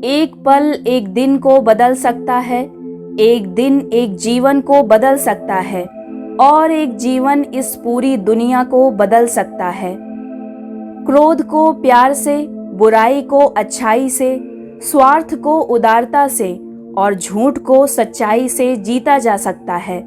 एक पल एक दिन को बदल सकता है, एक दिन एक जीवन को बदल सकता है और एक जीवन इस पूरी दुनिया को बदल सकता है। क्रोध को प्यार से, बुराई को अच्छाई से, स्वार्थ को उदारता से और झूठ को सच्चाई से जीता जा सकता है।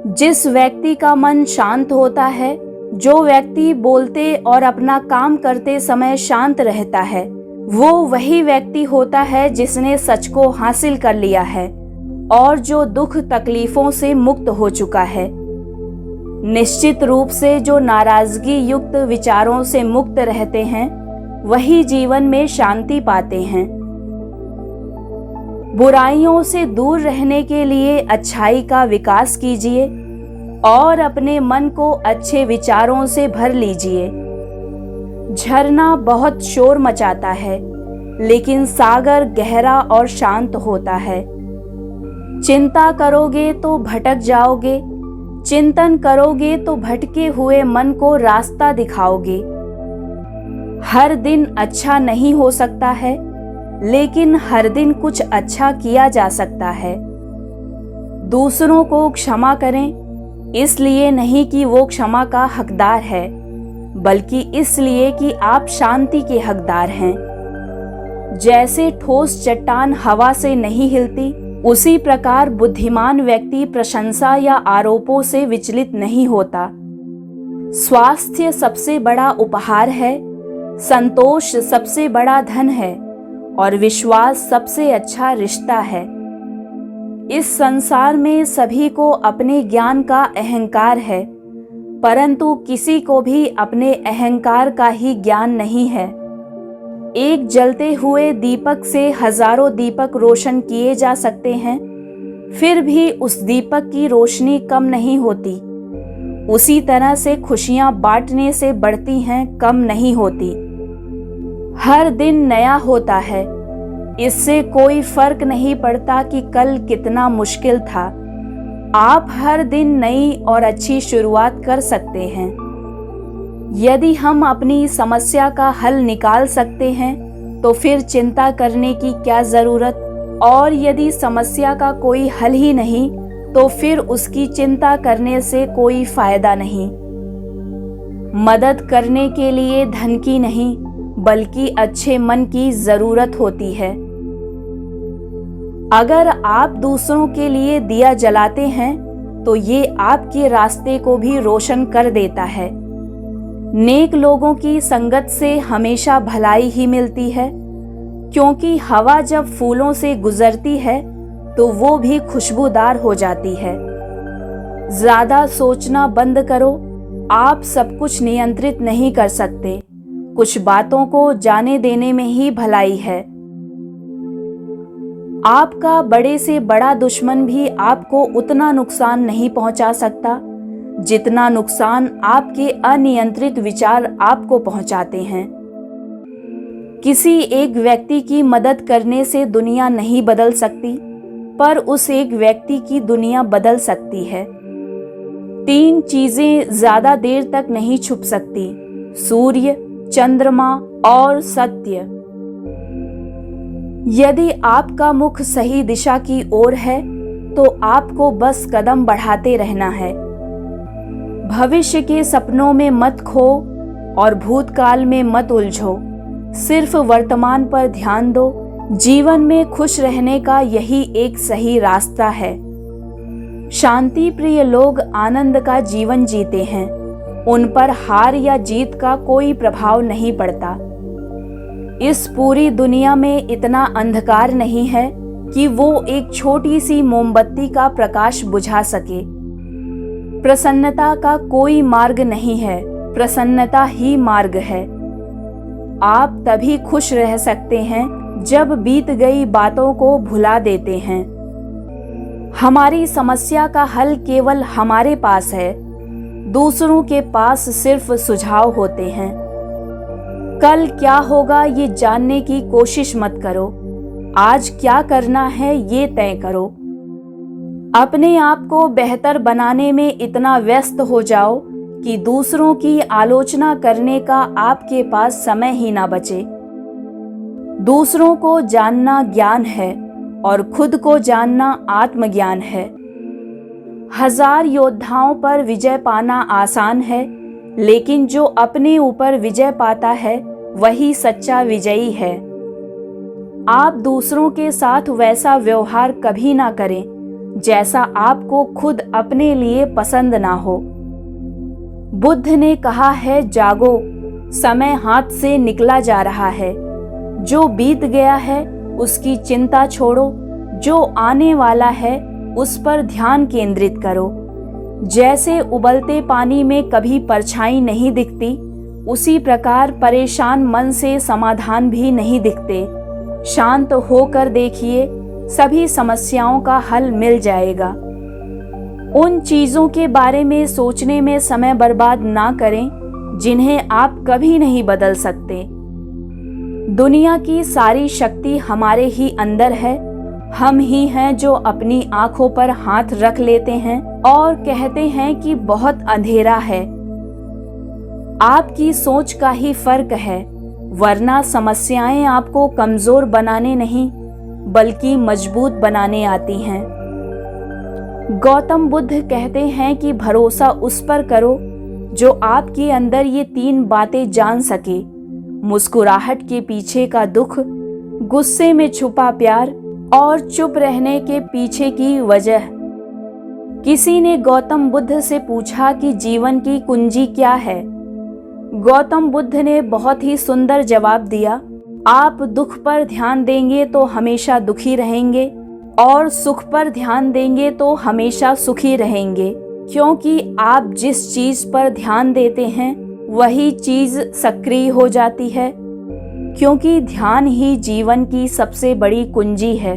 जिस व्यक्ति का मन शांत होता है, जो व्यक्ति बोलते और अपना काम करते समय शांत रहता है, वो वही व्यक्ति होता है जिसने सच को हासिल कर लिया है और जो दुख तकलीफों से मुक्त हो चुका है। निश्चित रूप से जो नाराजगी युक्त विचारों से मुक्त रहते हैं, वही जीवन में शांति पाते हैं। बुराइयों से दूर रहने के लिए अच्छाई का विकास कीजिए और अपने मन को अच्छे विचारों से भर लीजिए। झरना बहुत शोर मचाता है, लेकिन सागर गहरा और शांत होता है। चिंता करोगे तो भटक जाओगे, चिंतन करोगे तो भटके हुए मन को रास्ता दिखाओगे। हर दिन अच्छा नहीं हो सकता है, लेकिन हर दिन कुछ अच्छा किया जा सकता है। दूसरों को क्षमा करें, इसलिए नहीं कि वो क्षमा का हकदार है, बल्कि इसलिए कि आप शांति के हकदार हैं। जैसे ठोस चट्टान हवा से नहीं हिलती, उसी प्रकार बुद्धिमान व्यक्ति प्रशंसा या आरोपों से विचलित नहीं होता। स्वास्थ्य सबसे बड़ा उपहार है, संतोष सबसे बड़ा धन है और विश्वास सबसे अच्छा रिश्ता है। इस संसार में सभी को अपने ज्ञान का अहंकार है, परंतु किसी को भी अपने अहंकार का ही ज्ञान नहीं है। एक जलते हुए दीपक से हजारों दीपक रोशन किए जा सकते हैं, फिर भी उस दीपक की रोशनी कम नहीं होती। उसी तरह से खुशियां बांटने से बढ़ती हैं, कम नहीं होती। हर दिन नया होता है, इससे कोई फर्क नहीं पड़ता कि कल कितना मुश्किल था। आप हर दिन नई और अच्छी शुरुआत कर सकते हैं। यदि हम अपनी समस्या का हल निकाल सकते हैं, तो फिर चिंता करने की क्या जरूरत, और यदि समस्या का कोई हल ही नहीं, तो फिर उसकी चिंता करने से कोई फायदा नहीं। मदद करने के लिए धन की नहीं, बल्कि अच्छे मन की जरूरत होती है। अगर आप दूसरों के लिए दिया जलाते हैं, तो ये आपके रास्ते को भी रोशन कर देता है। नेक लोगों की संगत से हमेशा भलाई ही मिलती है, क्योंकि हवा जब फूलों से गुजरती है तो वो भी खुशबूदार हो जाती है। ज्यादा सोचना बंद करो, आप सब कुछ नियंत्रित नहीं कर सकते। कुछ बातों को जाने देने में ही भलाई है। आपका बड़े से बड़ा दुश्मन भी आपको उतना नुकसान नहीं पहुंचा सकता, जितना नुकसान आपके अनियंत्रित विचार आपको पहुंचाते हैं। किसी एक व्यक्ति की मदद करने से दुनिया नहीं बदल सकती, पर उस एक व्यक्ति की दुनिया बदल सकती है। 3 चीजें ज्यादा देर तक नहीं छुप सकती: सूर्य, चंद्रमा और सत्य। यदि आपका मुख सही दिशा की ओर है, तो आपको बस कदम बढ़ाते रहना है। भविष्य के सपनों में मत खो और भूतकाल में मत उलझो। सिर्फ वर्तमान पर ध्यान दो। जीवन में खुश रहने का यही एक सही रास्ता है। शांति प्रिय लोग आनंद का जीवन जीते हैं। उन पर हार या जीत का कोई प्रभाव नहीं पड़ता। इस पूरी दुनिया में इतना अंधकार नहीं है कि वो एक छोटी सी मोमबत्ती का प्रकाश बुझा सके। प्रसन्नता का कोई मार्ग नहीं है, प्रसन्नता ही मार्ग है। आप तभी खुश रह सकते हैं जब बीत गई बातों को भुला देते हैं। हमारी समस्या का हल केवल हमारे पास है, दूसरों के पास सिर्फ सुझाव होते हैं। कल क्या होगा ये जानने की कोशिश मत करो, आज क्या करना है ये तय करो। अपने आप को बेहतर बनाने में इतना व्यस्त हो जाओ कि दूसरों की आलोचना करने का आपके पास समय ही ना बचे। दूसरों को जानना ज्ञान है और खुद को जानना आत्मज्ञान है। 1000 योद्धाओं पर विजय पाना आसान है, लेकिन जो अपने ऊपर विजय पाता है वही सच्चा विजयी है। आप दूसरों के साथ वैसा व्यवहार कभी ना करें जैसा आपको खुद अपने लिए पसंद ना हो। बुद्ध ने कहा है, जागो, समय हाथ से निकला जा रहा है। जो बीत गया है उसकी चिंता छोड़ो, जो आने वाला है उस पर ध्यान केंद्रित करो। जैसे उबलते पानी में कभी परछाई नहीं दिखती, उसी प्रकार परेशान मन से समाधान भी नहीं दिखते। शांत होकर देखिए, सभी समस्याओं का हल मिल जाएगा। उन चीजों के बारे में सोचने में समय बर्बाद ना करें जिन्हें आप कभी नहीं बदल सकते। दुनिया की सारी शक्ति हमारे ही अंदर है। हम ही हैं जो अपनी आंखों पर हाथ रख लेते हैं और कहते हैं कि बहुत अंधेरा है। आपकी सोच का ही फर्क है, वरना समस्याएं आपको कमजोर बनाने नहीं बल्कि मजबूत बनाने आती हैं। गौतम बुद्ध कहते हैं कि भरोसा उस पर करो जो आपके अंदर ये 3 बातें जान सके: मुस्कुराहट के पीछे का दुख, गुस्से में छुपा प्यार और चुप रहने के पीछे की वजह। किसी ने गौतम बुद्ध से पूछा कि जीवन की कुंजी क्या है। गौतम बुद्ध ने बहुत ही सुंदर जवाब दिया, आप दुख पर ध्यान देंगे तो हमेशा दुखी रहेंगे और सुख पर ध्यान देंगे तो हमेशा सुखी रहेंगे, क्योंकि आप जिस चीज पर ध्यान देते हैं वही चीज सक्रिय हो जाती है, क्योंकि ध्यान ही जीवन की सबसे बड़ी कुंजी है।